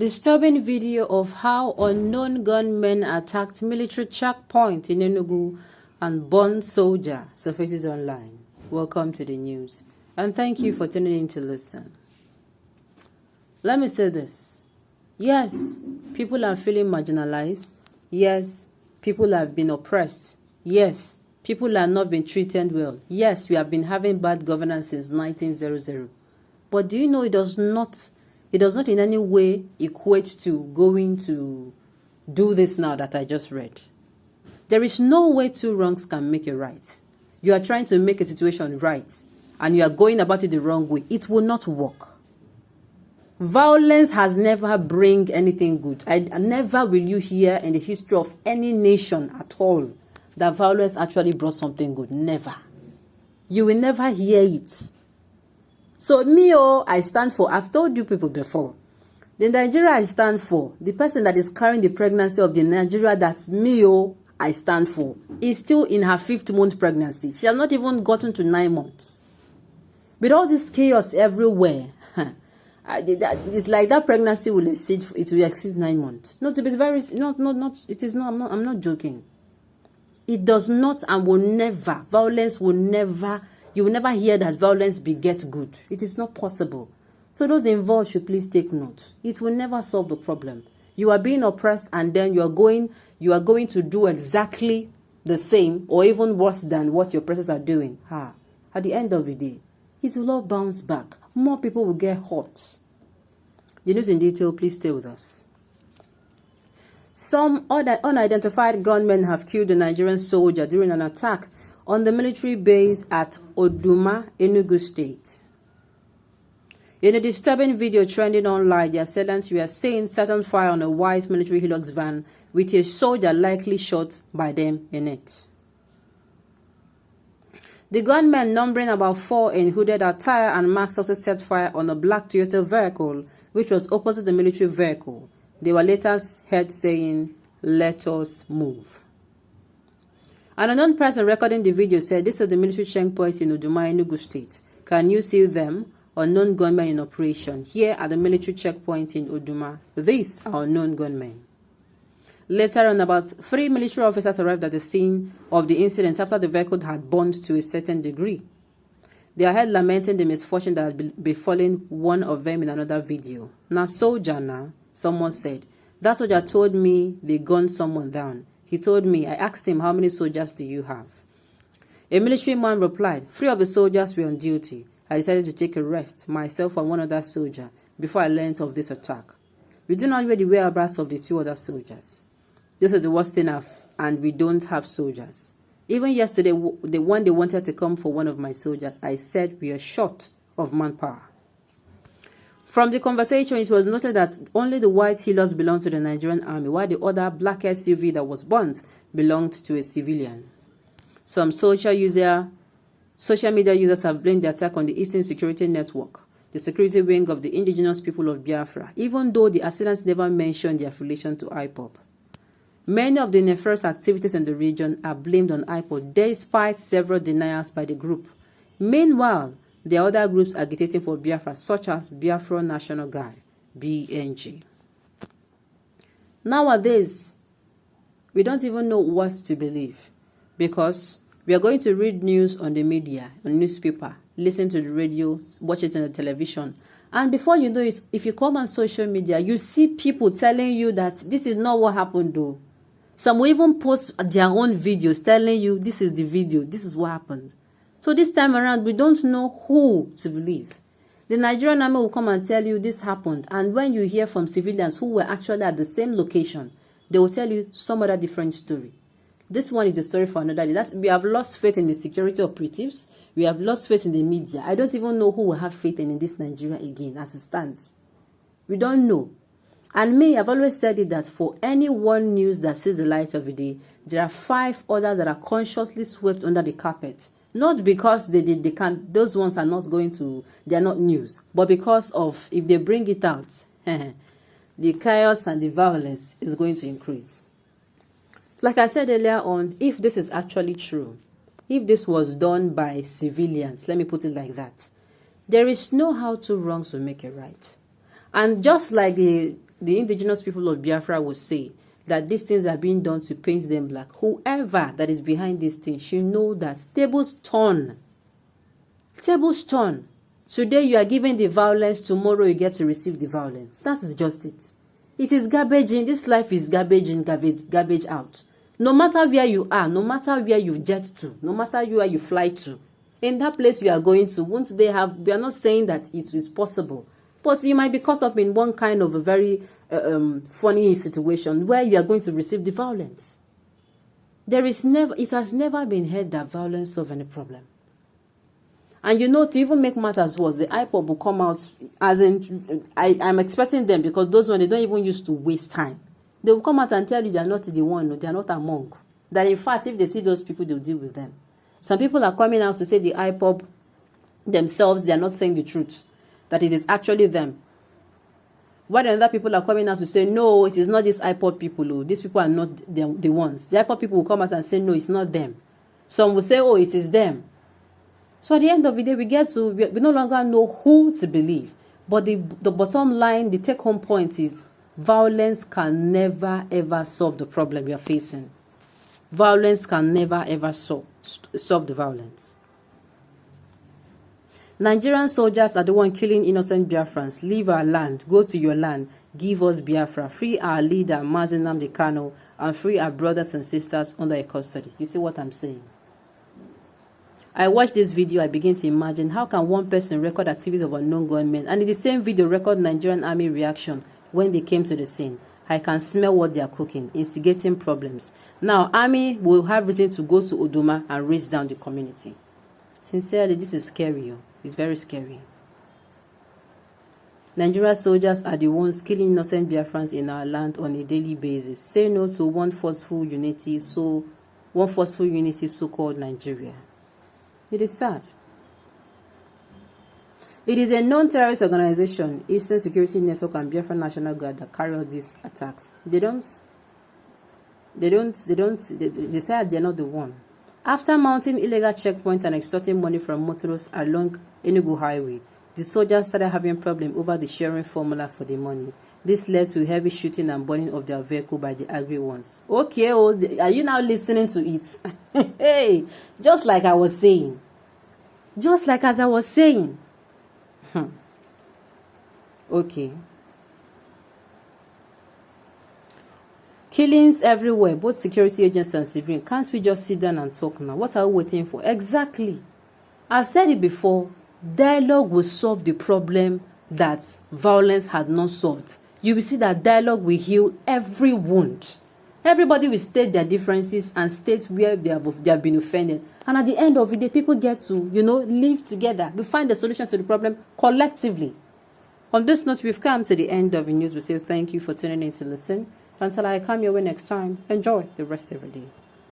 Disturbing video of how unknown gunmen attacked military checkpoint in Enugu and burned soldier surfaces online. Welcome to the news, and thank you for tuning in to listen. Let me say this. Yes, people are feeling marginalized. Yes, people have been oppressed. Yes, people have not been treated well. Yes, we have been having bad governance since 1900. But do you know it does not in any way equate to going to do this now that I just read. There is no way two wrongs can make it right. You are trying to make a situation right, and you are going about it the wrong way. It will not work. Violence has never bring anything good. Never will you hear in the history of any nation at all that violence actually brought something good. Never. You will never hear it. So I stand for, I've told you people before, the Nigeria I stand for, the person that is carrying the pregnancy of the Nigeria that I stand for, is still in her 5th month pregnancy. She has not even gotten to 9 months. With all this chaos everywhere, it's like that pregnancy will exceed 9 months. No, to be very, I'm not joking. It does not and will never, violence will never, you will never hear that violence begets good. It is not possible. So those involved should please take note. It will never solve the problem. You are being oppressed, and then you are going to do exactly the same or even worse than what your oppressors are doing. At the end of the day, it will all bounce back. More people will get hurt. The news in detail, please stay with us. Some unidentified gunmen have killed a Nigerian soldier during an attack on the military base at Oduma, Enugu State. In a disturbing video trending online, the assailants were seen setting fire on a white military Hilux van with a soldier likely shot by them in it. The gunmen, numbering about 4 in hooded attire and masks, also set fire on a black Toyota vehicle which was opposite the military vehicle. They were later heard saying, "Let us move." An unknown person recording the video said, "This is the military checkpoint in Oduma, Enugu State. Can you see them? Unknown gunmen in operation. Here at the military checkpoint in Oduma. These are unknown gunmen." Later on, about 3 military officers arrived at the scene of the incident after the vehicle had burned to a certain degree. They are heard lamenting the misfortune that had befallen one of them in another video. "Now, soldier now," someone said. "That soldier told me they gunned someone down. He told me, I asked him, how many soldiers do you have?" A military man replied, 3 of the soldiers were on duty. I decided to take a rest, myself and one other soldier, before I learned of this attack. We do not know the whereabouts of the 2 other soldiers. This is the worst thing and we don't have soldiers. Even yesterday, the one they wanted to come for one of my soldiers, I said we are short of manpower. From the conversation, it was noted that only the white Hilux belonged to the Nigerian army, while the other black SUV that was burnt belonged to a civilian. Some social media users have blamed the attack on the Eastern Security Network, the security wing of the indigenous people of Biafra, even though the assailants never mentioned their affiliation to IPOB. Many of the nefarious activities in the region are blamed on IPOB, despite several denials by the group. Meanwhile, there are other groups agitating for Biafra, such as Biafra National Guard, BNG. Nowadays, we don't even know what to believe, because we are going to read news on the media, on newspaper, listen to the radio, watch it on the television, and before you know it, if you come on social media, you see people telling you that this is not what happened though. Some will even post their own videos telling you this is the video, this is what happened. So this time around, we don't know who to believe. The Nigerian army will come and tell you this happened, and when you hear from civilians who were actually at the same location, they will tell you some other different story. This one is the story for another day. We have lost faith in the security operatives. We have lost faith in the media. I don't even know who will have faith in this Nigeria again as it stands. We don't know. And I've always said it that for any one news that sees the light of the day, there are 5 others that are consciously swept under the carpet. Not because they can't, those ones are not going to, they are not news, but because of, if they bring it out, the chaos and the violence is going to increase. Like I said earlier on, if this is actually true, if this was done by civilians, let me put it like that, there is no how 2 wrongs will make it right. And just like the the indigenous people of Biafra will say that these things are being done to paint them black, whoever that is behind these things should know that tables turn. Tables turn. Today you are giving the violence, tomorrow you get to receive the violence. That is just it. It is garbage in. This life is garbage in, garbage out. No matter where you are, no matter where you jet to, no matter where you fly to, in that place you are going to, won't they have, we are not saying that it is possible, but you might be caught up in one kind of a very funny situation where you are going to receive the violence. It has never been heard that violence solves any problem. And you know, to even make matters worse, the IPOB will come out, as in, I'm expecting them, because those ones, they don't even used to waste time. They will come out and tell you they are not the one, they are not among. That in fact, if they see those people, they'll deal with them. Some people are coming out to say the IPOB themselves, they are not saying the truth. That it is actually them. While other people are coming out to say, no, it is not these IPOB people. Oh, these people are not the ones. The IPOB people will come out and say, no, it's not them. Some will say, oh, it is them. So at the end of the day, we no longer know who to believe. But the bottom line, the take-home point is, violence can never, ever solve the problem we are facing. Violence can never, ever solve the violence. Nigerian soldiers are the one killing innocent Biafrans. Leave our land. Go to your land. Give us Biafra. Free our leader, Nnamdi Kanu, and free our brothers and sisters under a custody. You see what I'm saying? I watched this video, I begin to imagine, how can one person record activities of unknown gunmen and in the same video record Nigerian army reaction when they came to the scene? I can smell what they are cooking, instigating problems. Now, army will have reason to go to Uduma and raise down the community. Sincerely, this is scary. It's very scary. Nigerian soldiers are the ones killing innocent Biafrans in our land on a daily basis. Say no to one forceful unity so-called Nigeria. It is sad. It is a non-terrorist organization, Eastern Security Network and Biafra National Guard, that carry out these attacks. They say they're not the one. After mounting illegal checkpoints and extorting money from motorists along Enugu Highway, the soldiers started having problems over the sharing formula for the money. This led to heavy shooting and burning of their vehicle by the angry ones. Okay, are you now listening to it? Hey, just like I was saying. Just like as I was saying. Okay. Killings everywhere, both security agents and civilians. Can't we just sit down and talk now? What are we waiting for? Exactly. I've said it before. Dialogue will solve the problem that violence had not solved. You will see that dialogue will heal every wound. Everybody will state their differences and state where they have been offended. And at the end of the day, people get to, live together. We find the solution to the problem collectively. On this note, we've come to the end of the news. We say thank you for tuning in to listen. Until I come your way next time, enjoy the rest of the day.